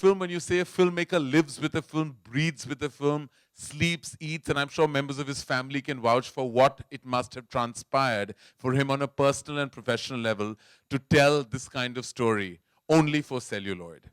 film, when you say a filmmaker lives with a film, breathes with a film, sleeps, eats, and I'm sure members of his family can vouch for what it must have transpired for him on a personal and professional level to tell this kind of story only for celluloid.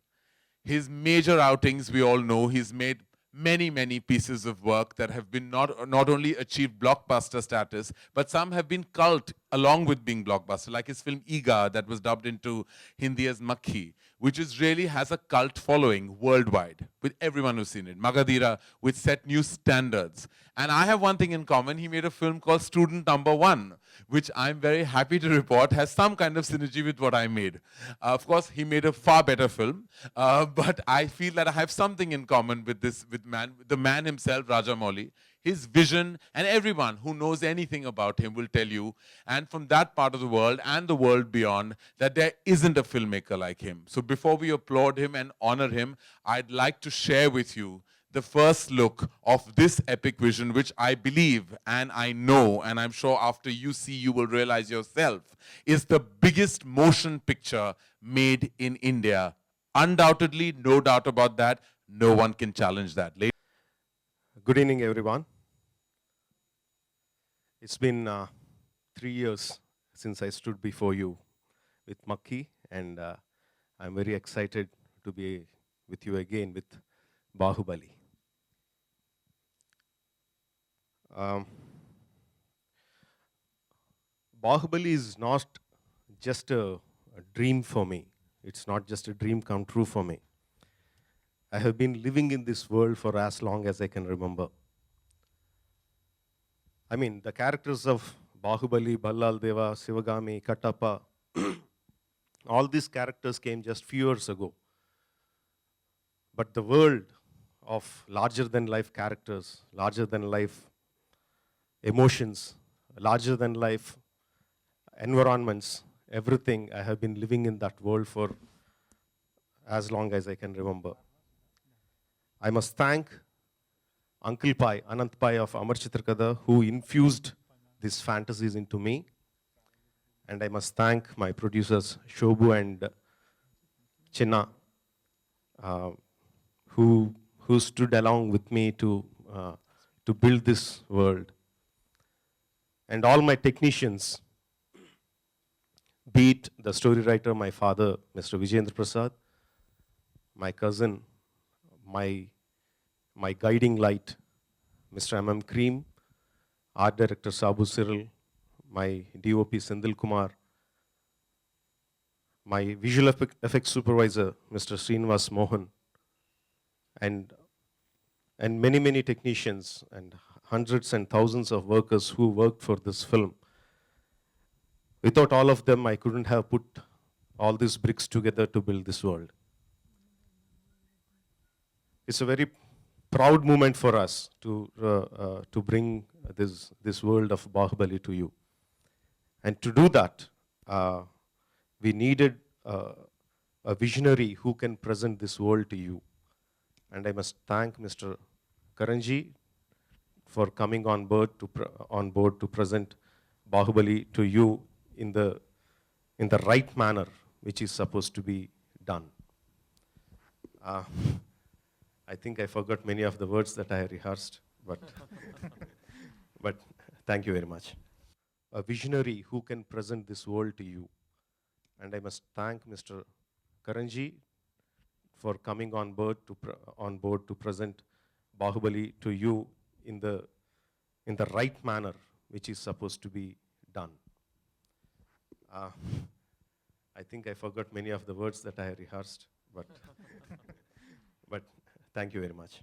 His major outings, we all know, he's made many, many pieces of work that have been not only achieved blockbuster status, but some have been cult along with being blockbuster, like his film Iga that was dubbed into Hindi as Makhi, which is really has a cult following worldwide with everyone who's seen it. Magadira, which set new standards. And I have one thing in common. He made a film called Student Number One, which I'm very happy to report has some kind of synergy with what I made. Of course, he made a far better film, but I feel that I have something in common with the man himself, Rajamouli. His vision, and everyone who knows anything about him will tell you, and from that part of the world and the world beyond, that there isn't a filmmaker like him. So before we applaud him and honor him, I'd like to share with you the first look of this epic vision, which I believe and I know, and I'm sure after you see, you will realize yourself, is the biggest motion picture made in India. Undoubtedly, no doubt about that. No one can challenge that. Good evening, everyone. It's been 3 years since I stood before you with Makhi, and I'm very excited to be with you again with Bahubali. Bahubali is not just a dream for me. It's not just a dream come true for me. I have been living in this world for as long as I can remember. I mean, the characters of Bahubali, Ballal Deva, Sivagami, Kattappa, all these characters came just few years ago. But the world of larger-than-life characters, larger-than-life emotions, larger-than-life environments, everything, I have been living in that world for as long as I can remember. I must thank Uncle Pai, Anant Pai of Amar Chitrakada, who infused these fantasies into me. And I must thank my producers, Shobhu and Chinna, who stood along with me to build this world. And all my technicians, be it the story writer, my father, Mr. Vijayendra Prasad, my cousin, my guiding light, Mr. M.M. Cream, art director Sabu Cyril, my DOP Sendil Kumar, my visual effects supervisor, Mr. Srinivas Mohan, and many, many technicians and hundreds and thousands of workers who worked for this film. Without all of them, I couldn't have put all these bricks together to build this world. It's a very proud moment for us to bring this world of Bahubali to you. And to do that, we needed a visionary who can present this world to you. And I must thank Mr. Karanji for coming on board to present Bahubali to you in the right manner, which is supposed to be done. I think I forgot many of the words that I rehearsed, but thank you very much. A visionary who can present this world to you. And I must thank Mr. Karanji for coming on board to present Bahubali to you in the right manner, which is supposed to be done. I think I forgot many of the words that I rehearsed, but thank you very much.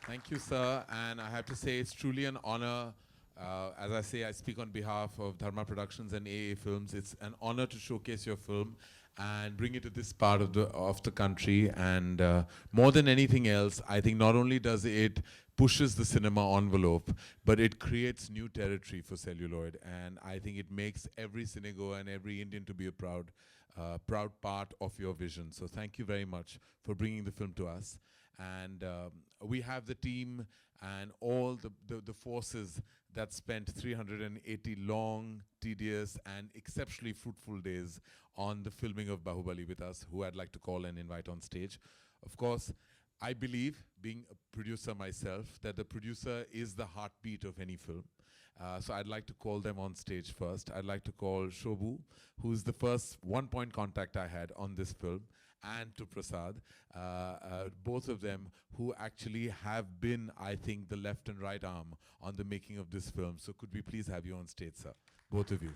Thank you, sir. And I have to say, it's truly an honor. As I say, I speak on behalf of Dharma Productions and AA Films. It's an honor to showcase your film and bring it to this part of the country. And more than anything else, I think not only does it pushes the cinema envelope, but it creates new territory for celluloid. And I think it makes every cinegoer and every Indian to be a proud part of your vision. So thank you very much for bringing the film to us. And we have the team and all the forces that spent 380 long, tedious, and exceptionally fruitful days on the filming of Bahubali with us, who I'd like to call and invite on stage. Of course, I believe, being a producer myself, that the producer is the heartbeat of any film. So I'd like to call them on stage first. I'd like to call Shobu, who's the first one-point contact I had on this film, and to Prasad, both of them who actually have been, I think, the left and right arm on the making of this film. So could we please have you on stage, sir? Both of you.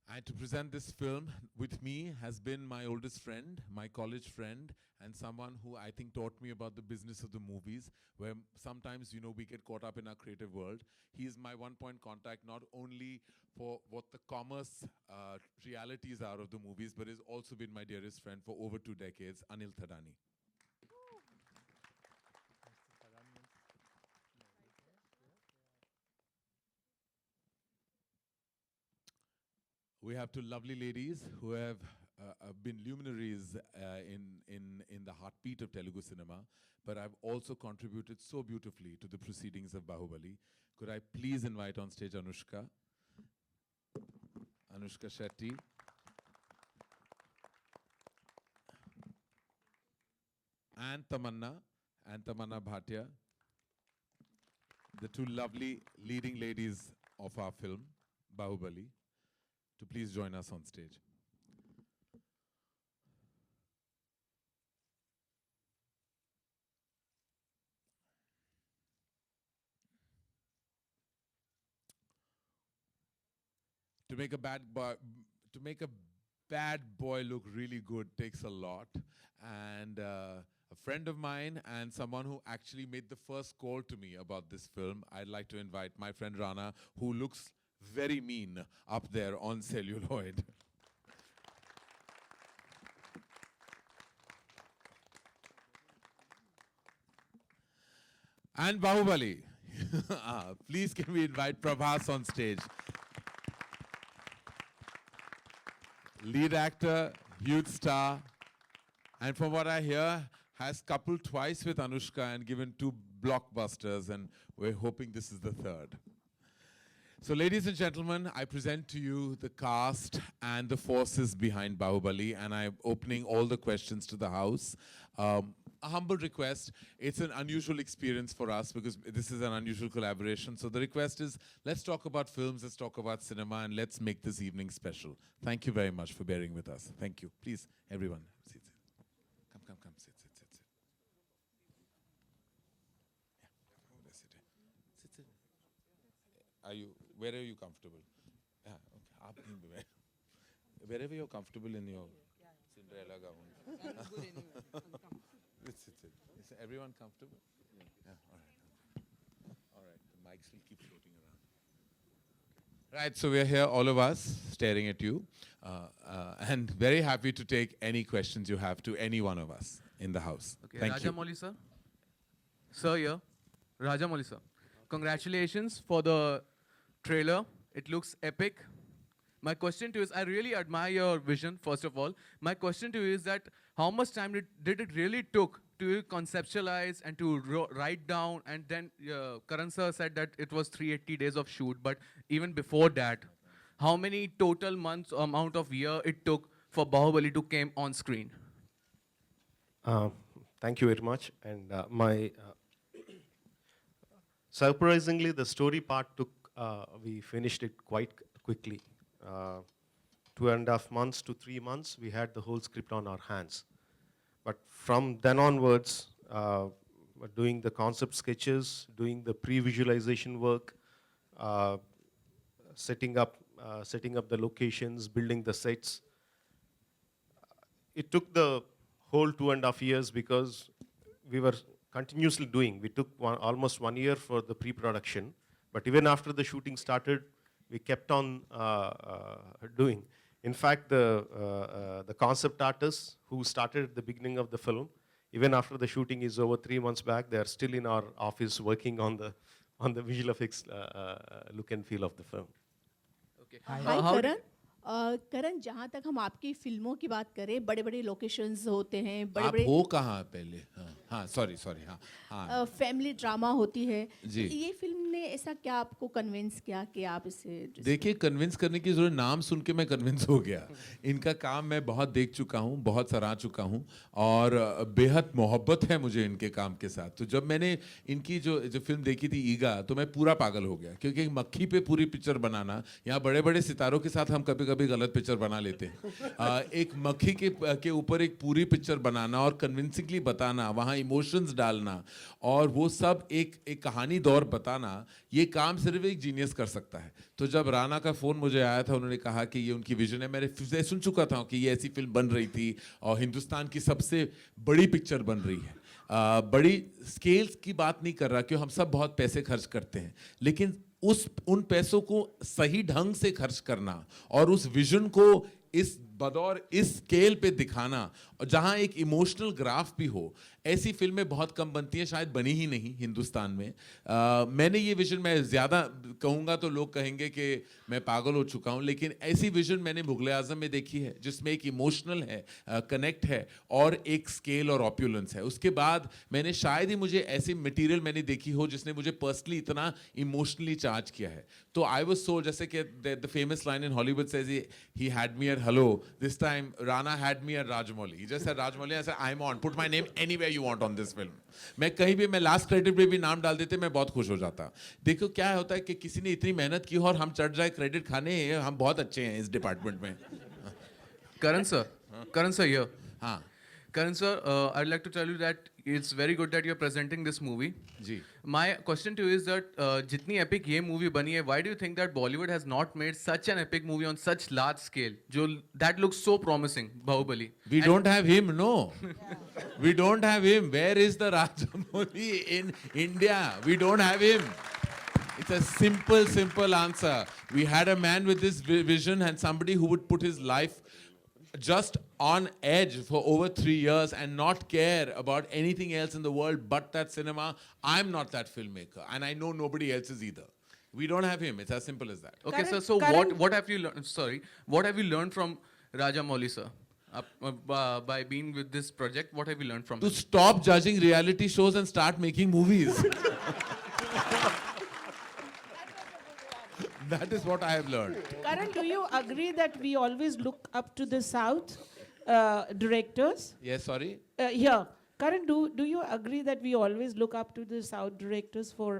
And to present this film with me has been my oldest friend, my college friend, and someone who I think taught me about the business of the movies, where sometimes, you know, we get caught up in our creative world. He is my one-point contact, not only for what the commerce realities are of the movies, but has also been my dearest friend for over 2 decades, Anil Thadani. We have two lovely ladies who have been luminaries in the heartbeat of Telugu cinema, but I've also contributed so beautifully to the proceedings of Bahubali. Could I please invite on stage Anushka Shetty, and Tamanna Bhatia, the two lovely leading ladies of our film, Bahubali, to please join us on stage. To make a bad boy look really good takes a lot, and a friend of mine and someone who actually made the first call to me about this film, I'd like to invite my friend Rana, who looks very mean up there on celluloid. And Bahubali. Please can we invite Prabhas on stage. Lead actor, huge star, and from what I hear, has coupled twice with Anushka and given 2 blockbusters, and we're hoping this is the 3rd. So ladies and gentlemen, I present to you the cast and the forces behind Bahubali, and I'm opening all the questions to the house. A humble request. It's an unusual experience for us because this is an unusual collaboration. So the request is, let's talk about films, let's talk about cinema, and let's make this evening special. Thank you very much for bearing with us. Thank you. Please, everyone, sit. Come, sit. Yeah, sit. Where are you comfortable? Yeah, okay. Wherever you're comfortable in your Cinderella gown. Sit. Is everyone comfortable? Yeah, all right. All right, the mics will keep floating around. Right, so we're here, all of us, staring at you, and very happy to take any questions you have to any one of us in the house. Okay, Thank you. Rajamouli sir. Sir here. Rajamouli sir. Congratulations for the trailer. It looks epic. My question to you is, I really admire your vision, first of all. My question to you is that how much time did it really took to conceptualize and to write down, and then Karan sir said that it was 380 days of shoot, but even before that, how many total months, amount of year it took for Bahubali to come on screen? Thank you very much. And surprisingly, the story part took, we finished it quite quickly. 2.5 months to 3 months, we had the whole script on our hands. But from then onwards, doing the concept sketches, doing the pre-visualization work, setting up the locations, building the sets. It took the whole 2.5 years because we were continuously doing. We took almost 1 year for the pre-production, but even after the shooting started, we kept on doing. In fact, the concept artists who started at the beginning of the film, even after the shooting is over 3 months back, they are still in our office working on the visual effects look and feel of the film. Okay. Hi how Karan Karan जहाँ तक हम आपकी फिल्मों की बात करें बड़े बड़े लोकेशंस होते हैं बड़े आप बड़े हो कहाँ पहले? हाँ सॉरी सॉरी, हाँ हाँ फैमिली ड्रामा होती है जी। ये फिल्म ने ऐसा क्या आपको कन्विंस किया कि आप इसे देखिए, कन्विंस करने की जरूरत, नाम सुन के मैं कन्विंस हो गया। इनका काम मैं बहुत देख चुका हूँ, बहुत सराह चुका हूँ और बेहद मोहब्बत है मुझे इनके काम के साथ। तो जब मैंने इनकी जो फिल्म देखी थी ईगा, तो मैं पूरा पागल हो गया, क्योंकि एक मक्खी पे पूरी पिक्चर बनाना, यहाँ बड़े बड़े सितारों के साथ हम कभी कभी गलत पिक्चर बना लेते हैं। एक मक्खी के ऊपर एक पूरी पिक्चर बनाना और कन्विंसिंगली बताना, वहाँ इमोशंस डालना और वो सब एक कहानी दौर बताना, ये काम सिर्फ एक जीनियस कर सकता है। तो जब राणा का फ़ोन मुझे आया था, उन्होंने कहा कि ये उनकी विजन है, मैंने सुन चुका था कि ये ऐसी फिल्म बन रही थी और हिंदुस्तान की सबसे बड़ी पिक्चर बन रही है। बड़ी स्केल्स की बात नहीं कर रहा, क्योंकि हम सब बहुत पैसे खर्च करते हैं, लेकिन उन पैसों को सही ढंग से खर्च करना और उस विजन को इस बदौर इस स्केल पे दिखाना, और जहाँ एक इमोशनल ग्राफ भी हो, ऐसी फिल्में बहुत कम बनती हैं, शायद बनी ही नहीं हिंदुस्तान में। मैंने ये विजन, मैं ज़्यादा कहूँगा तो लोग कहेंगे कि मैं पागल हो चुका हूँ, लेकिन ऐसी विजन मैंने मुगल आज़म में देखी है, जिसमें एक इमोशनल है, कनेक्ट है और एक स्केल और ऑप्यूलेंस है। उसके बाद मैंने शायद ही मुझे ऐसी मटेरियल मैंने देखी हो जिसने मुझे पर्सनली इतना इमोशनली चार्ज किया है। तो आई वाज सो, जैसे कि the famous line in Hollywood says he had me at hello, this time Rana had me at Rajamouli. He just said Rajamouli, I said I'm on, put my name anywhere you want on this film. मैं कहीं भी, मैं last credit पे भी नाम डाल देते, मैं बहुत खुश हो जाता। देखो क्या होता है कि किसी ने इतनी मेहनत की और हम चढ़ जाए क्रेडिट खाने, हम बहुत अच्छे हैं इस डिपार्टमेंट में। Karan sir here. हाँ Karan sir, I'd like to tell you that it's very good that you're presenting this movie. Ji. My question to you is that जितनी epic ये movie बनी है, why do you think that Bollywood has not made such an epic movie on such large scale? That looks so promising, Bahubali. We don't have him, no. We don't have him. Where is the Rajamouli in India? We don't have him. It's a simple answer. We had a man with this vision and somebody who would put his life just on edge for over 3 years and not care about anything else in the world but that cinema. I'm not that filmmaker, and I know nobody else is either. We don't have him. It's as simple as that. Okay, sir. So what have you learned? Sorry, what have you learned from Rajamouli, sir? By being with this project, what have you learned from To him? stop judging reality shows and start making movies. That is what I have learned. Karan, do you agree that we always look up to the South directors? Yes, sorry. Here, Karan, do you agree that we always look up to the South directors for,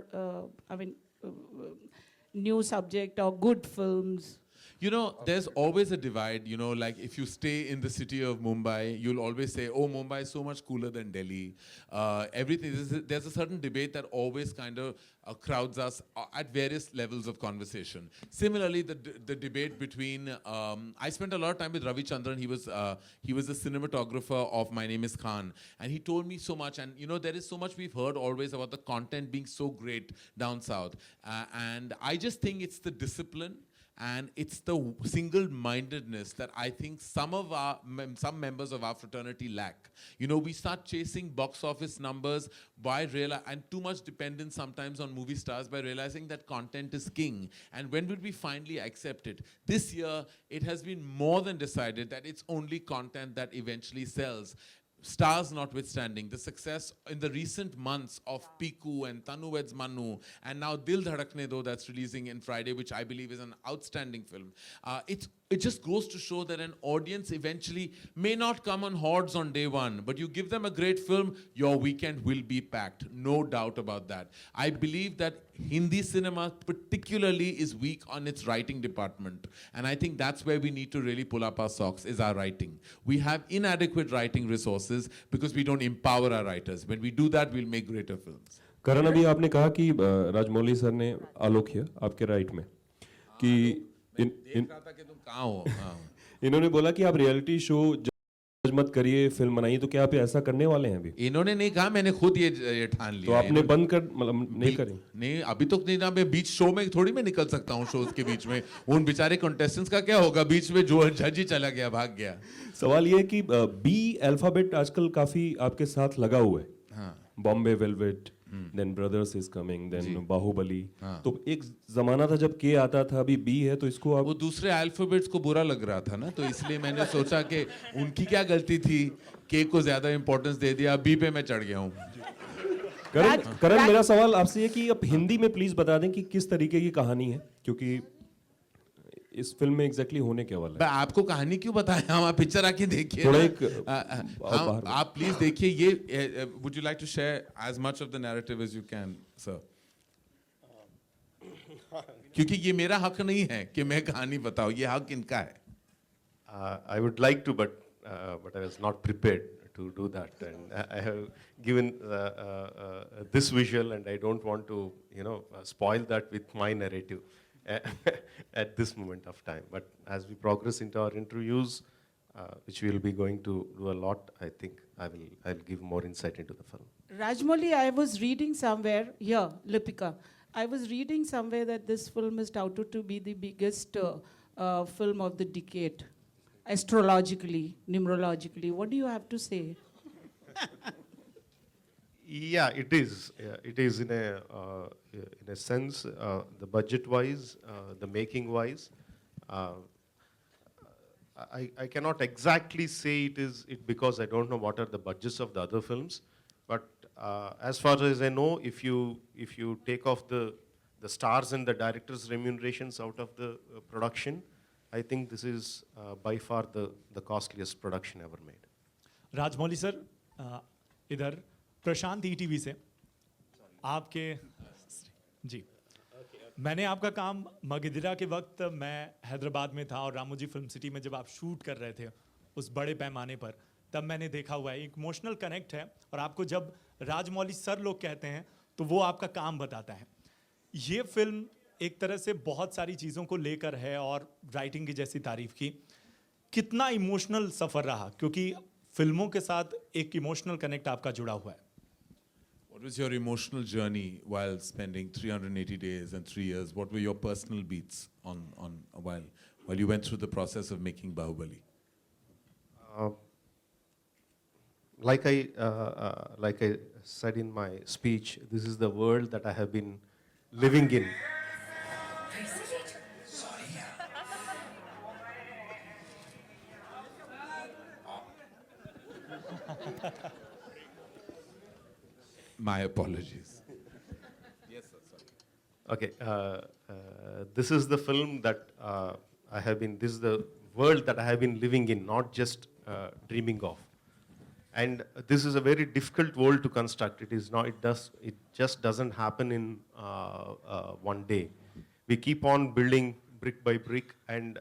new subject or good films? You know, there's always a divide, you know, like if you stay in the city of Mumbai, you'll always say, oh, Mumbai is so much cooler than Delhi. There's a certain debate that always kind of crowds us at various levels of conversation. Similarly, the debate between, I spent a lot of time with Ravi Chandran. He was the cinematographer of My Name is Khan. And he told me so much. And, you know, there is so much we've heard always about the content being so great down south. And I just think it's the discipline. And it's the single-mindedness that I think some members of our fraternity lack. You know, we start chasing box office numbers and too much dependence sometimes on movie stars by realizing that content is king. And when will we finally accept it? This year, it has been more than decided that it's only content that eventually sells. Stars notwithstanding, the success in the recent months of Piku and Tanu Weds Manu, and now Dil Dhadakne Do that's releasing in Friday, which I believe is an outstanding film. It just goes to show that an audience eventually may not come on hordes on day one, but you give them a great film, your weekend will be packed. No doubt about that. I believe that Hindi cinema particularly is weak on its writing department. And I think that's where we need to really pull up our socks, is our writing. We have inadequate writing resources because we don't empower our writers. When we do that, we'll make greater films. करण, अभी आपने कहा कि Rajamouli sir ने आलोक किया आपके right में कि देख रहा था कि तुम कहाँ हो। इन्होंने बोला कि आप रियलिटी शो जज मत करिए, फिल्म बनाइए, तो क्या आप ऐसा करने वाले हैं अभी? इन्होंने नहीं कहा, मैंने खुद ये ठान लिया। तो आपने बंद कर, मतलब नहीं करें? नहीं, अभी तो नहीं ना, मैं बीच शो में थोड़ी मैं निकल सकता हूँ शोज के बीच में। उन बेचारे कंटेस्टेंट्स का क्या होगा, बीच में जो जज ही चला गया, भाग गया। सवाल ये है कि बी अल्फाबेट आजकल काफी आपके साथ लगा हुआ है। हाँ, Bombay Velvet, then Brothers is coming, ji. Then Baahubali. हाँ। तो एक जमाना था जब के आता था, अभी बी है, तो इसको वो आप दूसरे अल्फाबेट्स को बुरा लग रहा था ना, तो इसलिए मैंने सोचा कि उनकी क्या गलती थी, के को ज्यादा इंपॉर्टेंस दे दिया, बी पे मैं चढ़ गया हूँ। करण, मेरा सवाल आपसे ये कि आप हिंदी में प्लीज बता दें कि किस तरीके की कहानी है, क्योंकि इस फिल्म में एग्जैक्टली होने क्या वाला मैं आपको कहानी क्यों बताएं, हम आप पिक्चर आके देखिए थोड़ा ना। एक, हम बाहर- आप प्लीज देखिए ये। Would you like to share as much of the narrative as you can sir, क्योंकि ये मेरा हक नहीं है कि मैं कहानी बताऊं, ये हक इनका है। I would like to, but I was not prepared to do that, and I have given this visual, and I don't want to, spoil that with my narrative at this moment of time. But as we progress into our interviews, which we will be going to do a lot, I think I'll give more insight into the film. Rajmouli, I was reading somewhere, here, Lipika, I was reading somewhere that this film is touted to be the biggest film of the decade, astrologically, numerologically. What do you have to say? Yeah, it is. Yeah, it is in a sense, the budget-wise, the making-wise. I cannot exactly say it because I don't know what are the budgets of the other films, but as far as I know, if you take off the stars and the directors' remunerations out of the production, I think this is by far the costliest production ever made. Rajamouli sir, इधर प्रशांत ETV से आपके जी, मैंने आपका काम मगहिरा के वक्त मैं हैदराबाद में था और रामोजी फिल्म सिटी में जब आप शूट कर रहे थे उस बड़े पैमाने पर, तब मैंने देखा हुआ है, एक इमोशनल कनेक्ट है, और आपको जब राजमौली सर लोग कहते हैं तो वो आपका काम बताता है। ये फिल्म एक तरह से बहुत सारी चीज़ों को लेकर है और राइटिंग की जैसी तारीफ की, कितना इमोशनल सफ़र रहा, क्योंकि फिल्मों के साथ एक इमोशनल कनेक्ट आपका जुड़ा हुआ है। What was your emotional journey while spending 380 days and 3 years? What were your personal beats on while you went through the process of making Bahubali? Like I said in my speech, this is the world that I have been living in. My apologies. Okay, this is the film that this is the world that I have been living in, not just dreaming of. And this is a very difficult world to construct. It just doesn't happen in one day. We keep on building brick by brick, and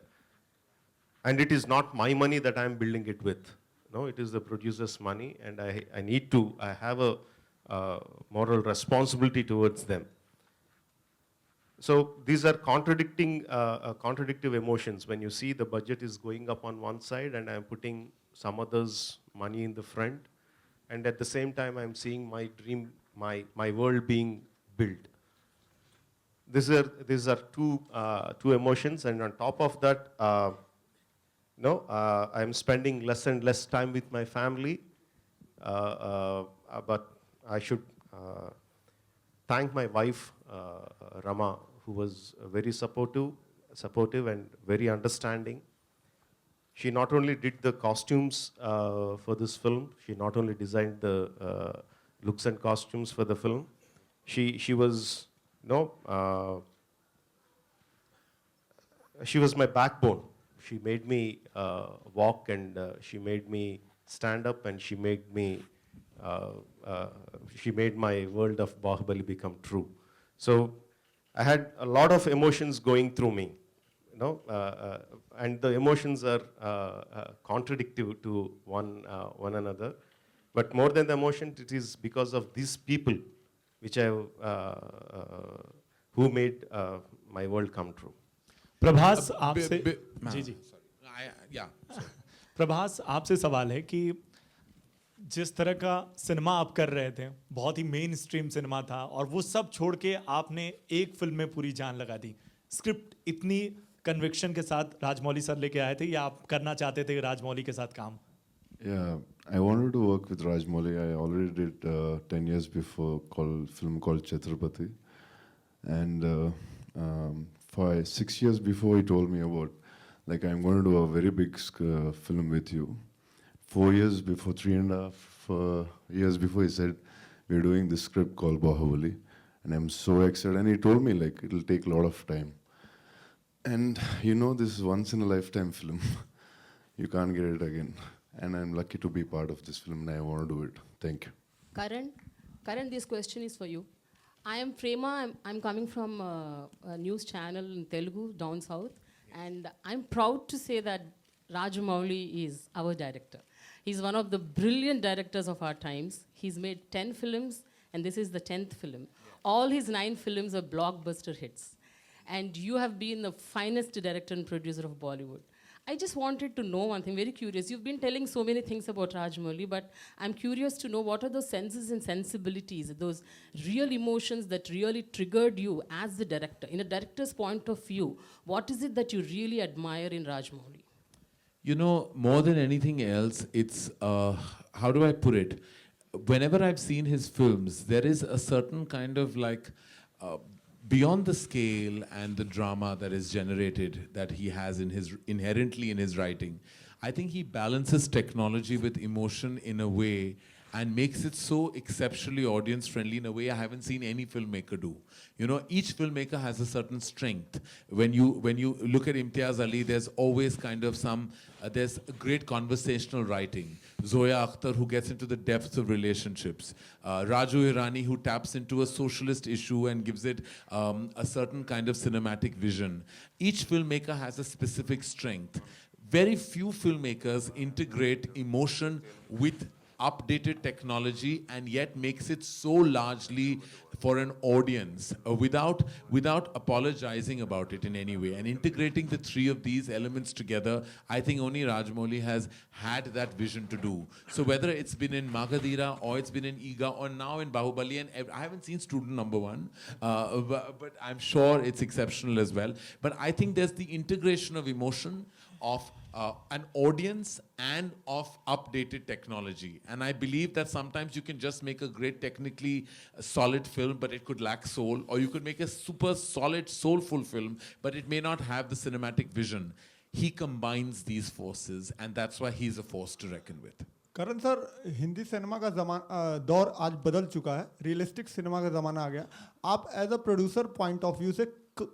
it is not my money that I'm building it with. No, it is the producer's money, and I have a moral responsibility towards them. So these are contradictive emotions. When you see the budget is going up on one side and I'm putting some others' money in the front, and at the same time I'm seeing my dream, my world being built. These are two emotions, and on top of that, I'm spending less and less time with my family, but I should thank my wife, Rama, who was very supportive and very understanding. She not only did the costumes for this film, she not only designed the looks and costumes for the film, she was, she was my backbone. She made me walk, and she made me stand up, and she made my world of Bahubali become true. So I had a lot of emotions going through me, and the emotions are contradictory to one another. But more than the emotion, it is because of these people which who made my world come true. Prabhas आपसे जी जी Yeah. Prabhas आपसे सवाल है कि जिस तरह का cinema आप कर रहे थे, बहुत ही मेन स्ट्रीम सिनेमा था, और वो सब छोड़ के आपने एक फिल्म में पूरी जान लगा दी। स्क्रिप्ट इतनी कन्विक्शन के साथ राजमौली सर लेके आए थे, या आप करना चाहते थे राजमौली के साथ काम? Yeah, I wanted to work with Rajmouli. I already did 10 years before film called Chhatrapati. And for 6 years before he told me about, like, I'm going to do a very big film with you. 4 years before, 3.5 years before, he said, we're doing this script called Bahubali. And I'm so excited. And he told me, like, it'll take a lot of time. And you know, this is once in a lifetime film. You can't get it again. And I'm lucky to be part of this film, and I want to do it. Thank you. Karan, this question is for you. I am Prema. I'm coming from a news channel in Telugu, down south. And I'm proud to say that Rajamouli is our director. He's one of the brilliant directors of our times. He's made 10 films, and this is the 10th film. All his 9 films are blockbuster hits. And you have been the finest director and producer of Bollywood. I just wanted to know one thing, very curious. You've been telling so many things about Rajamouli, but I'm curious to know what are those senses and sensibilities, those real emotions that really triggered you as the director. In a director's point of view, what is it that you really admire in Rajamouli? You know, more than anything else, it's, how do I put it? Whenever I've seen his films, there is a certain kind of like, beyond the scale and the drama that is generated that he has in his inherently in his writing, I think he balances technology with emotion in a way and makes it so exceptionally audience friendly in a way I haven't seen any filmmaker do. You know, each filmmaker has a certain strength. When you look at Imtiaz Ali, there's always kind of some, there's a great conversational writing. Zoya Akhtar, who gets into the depths of relationships. Raju Irani, who taps into a socialist issue and gives it a certain kind of cinematic vision. Each filmmaker has a specific strength. Very few filmmakers integrate emotion with updated technology and yet makes it so largely for an audience without apologizing about it in any way. And integrating the three of these elements together, I think only Rajamouli has had that vision to do. So whether it's been in Magadhira or it's been in Iga or now in Bahubali, and I haven't seen Student Number One, but I'm sure it's exceptional as well. But I think there's the integration of emotion, of an audience and of updated technology. And I believe that sometimes you can just make a great technically solid film, but it could lack soul, or you could make a super solid, soulful film, but it may not have the cinematic vision. He combines these forces, and that's why he's a force to reckon with. Karan sir, Hindi cinema का दौर आज बदल चुका है, realistic cinema का ज़माना आ गया. आप as a producer point of view से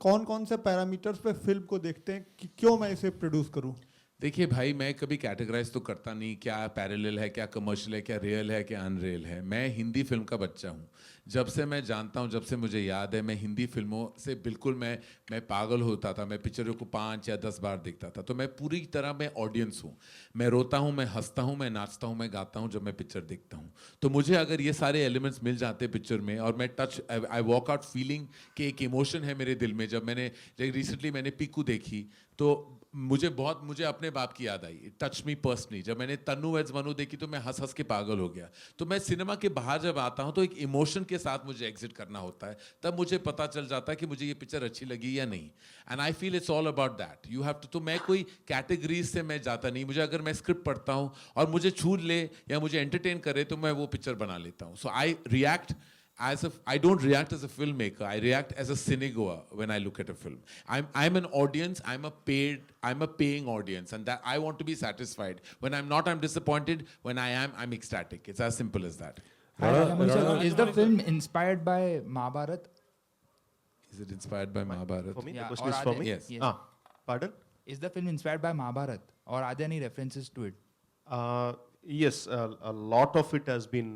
कौन कौन से पैरामीटर्स पे फिल्म को देखते हैं कि क्यों मैं इसे प्रोड्यूस करूं? देखिए भाई, मैं कभी कैटेगराइज तो करता नहीं क्या पैरेलल है, क्या कमर्शियल है, क्या रियल है, क्या अनरियल है. मैं हिंदी फिल्म का बच्चा हूँ. जब से मैं जानता हूँ, जब से मुझे याद है, मैं हिंदी फिल्मों से बिल्कुल मैं पागल होता था. मैं पिक्चरों को 5 या 10 बार देखता था. तो मैं पूरी तरह मैं ऑडियंस हूँ. मैं रोता हूँ, मैं हंसता हूँ, मैं नाचता हूँ, मैं गाता हूँ जब मैं पिक्चर देखता हूँ. तो मुझे अगर ये सारे एलिमेंट्स मिल जाते हैं पिक्चर में, और मैं आई वॉक आउट फीलिंग कि एक इमोशन है मेरे दिल में. जब रिसेंटली मैंने पीकू देखी तो मुझे अपने बाप की याद आई. Touch me personally. जब मैंने तन्नू वेड्स मनु देखी तो मैं हंस के पागल हो गया. तो मैं सिनेमा के बाहर जब आता हूँ तो एक इमोशन के साथ मुझे एग्जिट करना होता है. तब मुझे पता चल जाता है कि मुझे ये पिक्चर अच्छी लगी या नहीं. And I feel it's all about that. You have to. तो मैं कोई कैटेगरीज से मैं जाता नहीं. मुझे अगर मैं स्क्रिप्ट पढ़ता हूँ और मुझे छू ले या मुझे एंटरटेन करे तो मैं वो पिक्चर बना लेता हूँ. So I react I don't react as a filmmaker. I react as a cinegoer when I look at a film. I'm an audience. I'm a paying audience, and that I want to be satisfied. When I'm not, I'm disappointed. When I am, I'm ecstatic. It's as simple as that. Is the film inspired by Mahabharat? Is it inspired by Mahabharat? For me, Yeah, the question or is are for they- me. Yes. Yes. Pardon? Is the film inspired by Mahabharat, or are there any references to it? Yes, a lot of it has been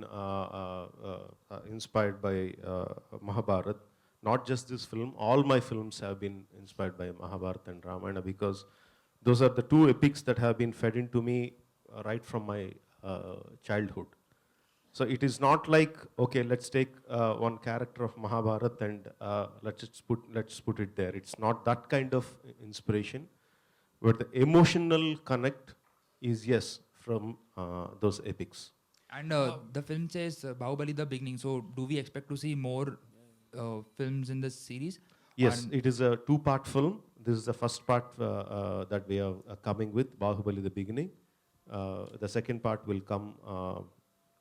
inspired by Mahabharat. Not just this film, all my films have been inspired by Mahabharata and Ramayana, because those are the two epics that have been fed into me right from my childhood. So it is not like, okay, let's take one character of Mahabharata and let's put it there. It's not that kind of inspiration, but the emotional connect is, yes, from those epics. And the film says Bahubali the beginning. So do we expect to see more films in this series? Yes, And it is a 2-part film. This is the first part that we are coming with, Bahubali the beginning. The second part will come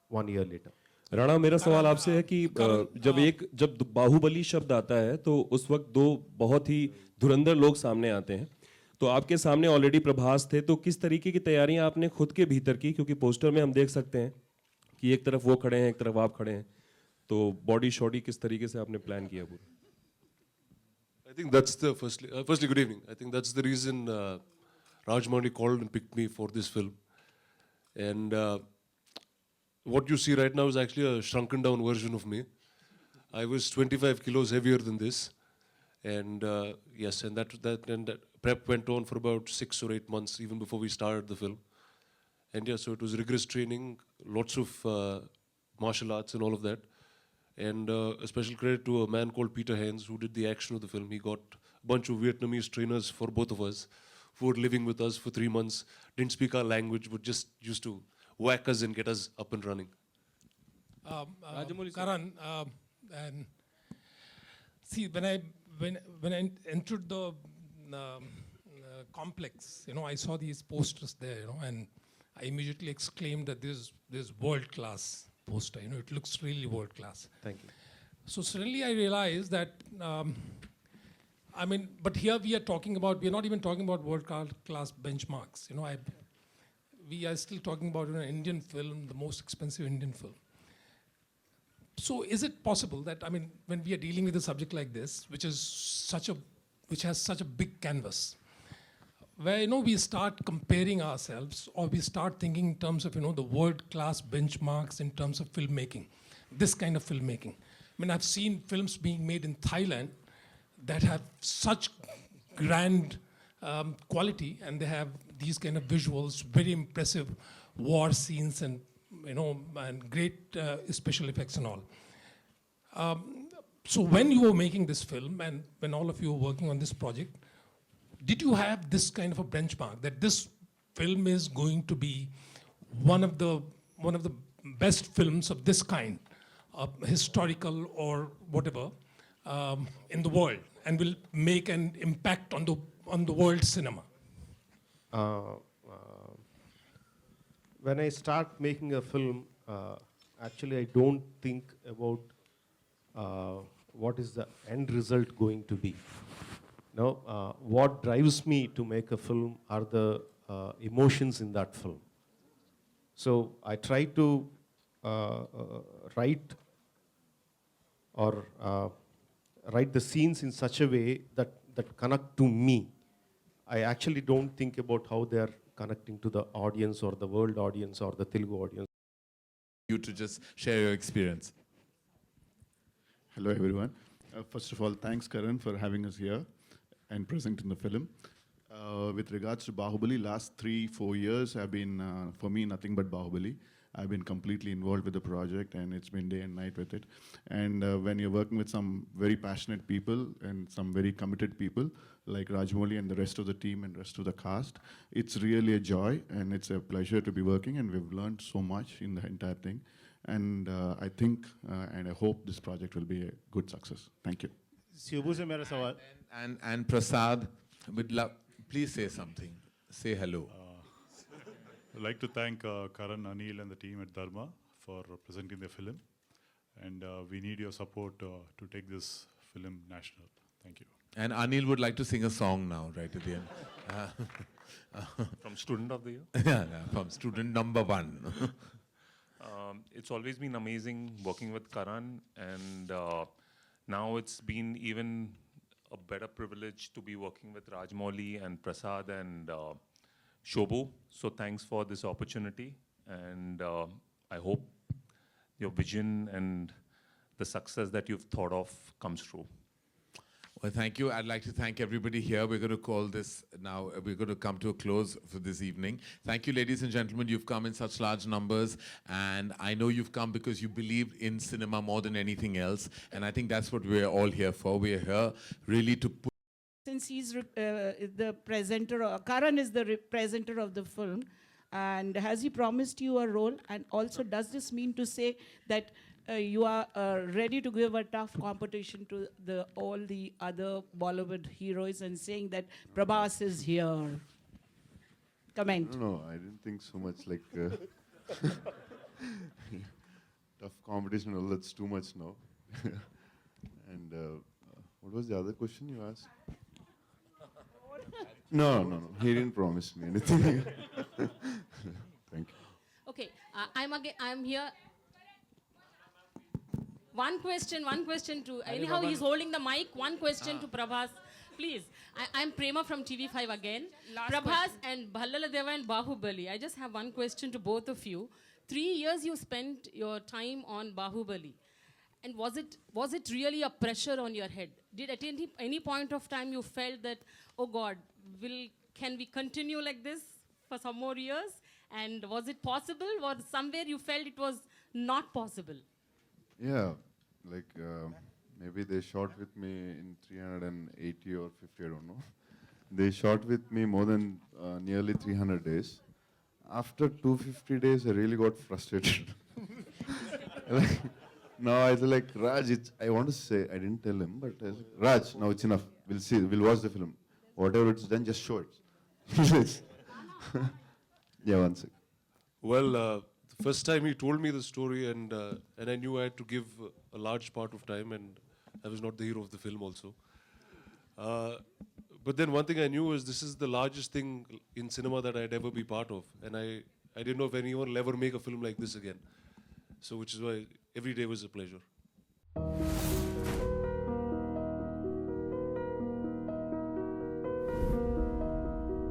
1 year later. Rana, मेरा सवाल आपसे है कि जब बाहुबली शब्द आता है तो उस वक्त दो बहुत ही धुरंधर लोग सामने आते हैं, तो आपके सामने ऑलरेडी प्रभास थे, तो किस तरीके की तैयारियां आपने खुद के भीतर की, क्योंकि पोस्टर में हम देख सकते हैं कि एक तरफ वो खड़े हैं, एक तरफ आप खड़े हैं, तो बॉडी शॉडी किस तरीके से आपने प्लान किया पूरा? I think that's the firstly, good evening. I think that's the reason Rajmouli called and picked me for this film. And what you see right now is actually a shrunken down version of me. I was 25 kilos heavier than this. And yes, and that prep went on for about 6 or 8 months, even before we started the film. And yeah, so it was rigorous training, lots of martial arts and all of that. And a special credit to a man called Peter Haynes, who did the action of the film. He got a bunch of Vietnamese trainers for both of us, who were living with us for 3 months, didn't speak our language, but just used to whack us and get us up and running. Karan, and see, when I entered the complex, I saw these posters there, and I immediately exclaimed that this world-class poster. It looks really world-class. Thank you. So suddenly I realized that, but here we are not even talking about world-class benchmarks. We are still talking about an Indian film, the most expensive Indian film. So is it possible that, when we are dealing with a subject like this, which has such a big canvas, where we start comparing ourselves, or we start thinking in terms of the world-class benchmarks in terms of filmmaking, this kind of filmmaking. I've seen films being made in Thailand that have such grand quality, and they have these kind of visuals, very impressive war scenes, and and great special effects and all. So when you were making this film, and when all of you were working on this project, did you have this kind of a benchmark that this film is going to be one of the best films of this kind, historical or whatever, in the world, and will make an impact on the world cinema? When I start making a film, actually I don't think about what is the end result going to be. What drives me to make a film are the emotions in that film. So I try to write the scenes in such a way that connect to me. I actually don't think about how they are connecting to the audience or the world audience or the Telugu audience. You to just share your experience. Hello, everyone. First of all, thanks, Karan, for having us here and present in the film. With regards to Bahubali, last 3-4 years have been, for me, nothing but Bahubali. I've been completely involved with the project, and it's been day and night with it. And when you're working with some very passionate people and some very committed people, like Rajmouli and the rest of the team and rest of the cast, it's really a joy, and it's a pleasure to be working, and we've learned so much in the entire thing. And I think and I hope this project will be a good success. Thank you. Shibu से मेरा सवाल. And Prasad, please say something. Say hello. I'd like to thank Karan, Anil and the team at Dharma for presenting the film. And we need your support to take this film national. Thank you. And Anil would like to sing a song now, right at the end. From Student of the Year? Yeah, from Student number 1. It's always been amazing working with Karan, and now it's been even a better privilege to be working with Rajmouli and Prasad and Shobhu. So thanks for this opportunity, and I hope your vision and the success that you've thought of comes true. Well, thank you. I'd like to thank everybody here. We're going to call this now, we're going to come to a close for this evening. Thank you, ladies and gentlemen. You've come in such large numbers, and I know you've come because you believed in cinema more than anything else, and I think that's what we're all here for. We're here really to put... Since he's the presenter, Karan is the presenter of the film, and has he promised you a role? And also, does this mean to say that you are ready to give a tough competition to all the other Bollywood heroes and saying that Prabhas is here? comment. No, I didn't think so much. Like tough competition. Well, that's too much now. And what was the other question you asked? No. He didn't promise me anything. Thank you. Okay, I'm here. One question to, anyhow he's holding the mic, one question to Prabhas. Please, I'm Prema from TV5 again. Prabhas and Bhallala Deva and Bahubali. I just have one question to both of you. 3 years you spent your time on Bahubali. And was it really a pressure on your head? Did at any point of time you felt that, oh God, can we continue like this for some more years? And was it possible? Or somewhere you felt it was not possible? Yeah, like maybe they shot with me in 380 or 50, I don't know. They shot with me more than nearly 300 days. After 250 days, I really got frustrated. Like, now I was like, Raj, I want to say, I didn't tell him, but I was like, Raj, now it's enough. We'll see, we'll watch the film. Whatever it's done, just show it. Yeah, one sec. Well, the first time he told me the story, and I knew I had to give a large part of time, and I was not the hero of the film also. But then one thing I knew is this is the largest thing in cinema that I'd ever be part of, and I didn't know if anyone will ever make a film like this again. So which is why every day was a pleasure.